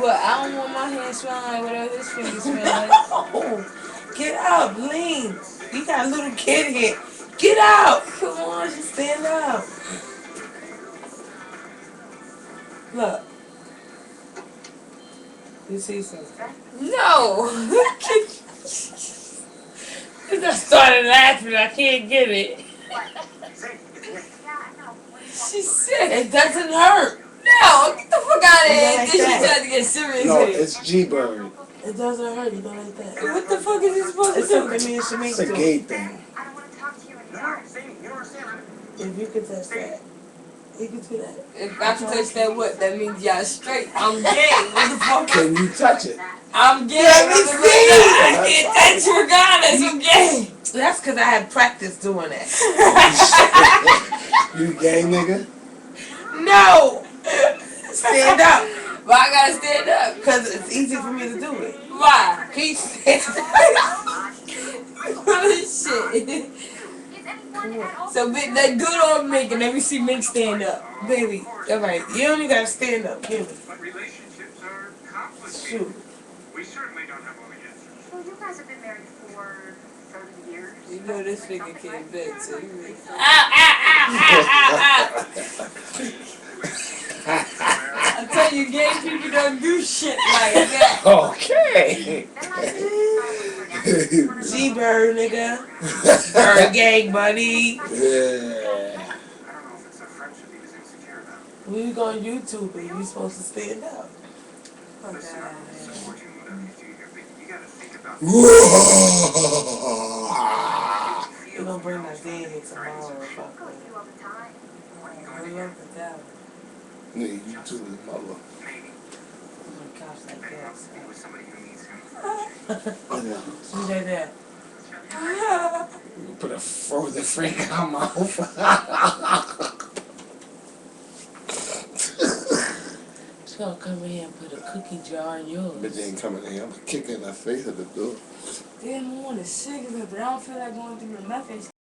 what? I don't want my hands smelling like whatever his fingers smell like. No! Get up, lean. You got a little kid here. Get out! Come on, just stand up. Look. You see something? No! I started laughing. I can't get it. She said It doesn't hurt. no, get the fuck out of You here. don't like Then she that. tried to get serious No, with it. it's G-Bird. It doesn't hurt. You don't like that. What the fuck is he supposed It's to do? something me and Shemaine It's a do. gay thing. If you could touch that, you can do that. If I can touch that, what? That means y'all straight. I'm gay. What the fuck? Can you touch it? I'm gay. Let me see. I can't touch you regardless. I'm gay. That's because I had practice doing that. You gay nigga? No! Stand up. But I gotta stand up. Because it's easy for me to do it. Why? Can you stand up? Holy shit. So that good old Mick and let me see Mick stand up. Baby, alright. You only got to stand up. Give me. Shoot. We certainly don't have all the answers. Well, you guys have been married for 30 years. You know this nigga can't bet, so you really... I tell you, gay people don't do shit like that. Okay. G-Bird, nigga. Bird gang, buddy. Yeah. I don't know if it's a friendship he was insecure about. We go on YouTube and you supposed to stand up. Listen, I'm supporting whatever you do here, but you gotta think about We're going to bring my dad here tomorrow. I with you all the time. I love the devil. Nigga, you too, his mother. maybe. I'm on the couch like He that. wants to be with somebody who needs him. See that there? You put a frozen freak in my mouth. She's going to come in here and put a cookie jar in yours. Bitch ain't coming in. I'm kicking her face at the door. Damn, I want a cigarette, but I don't feel like going through the meth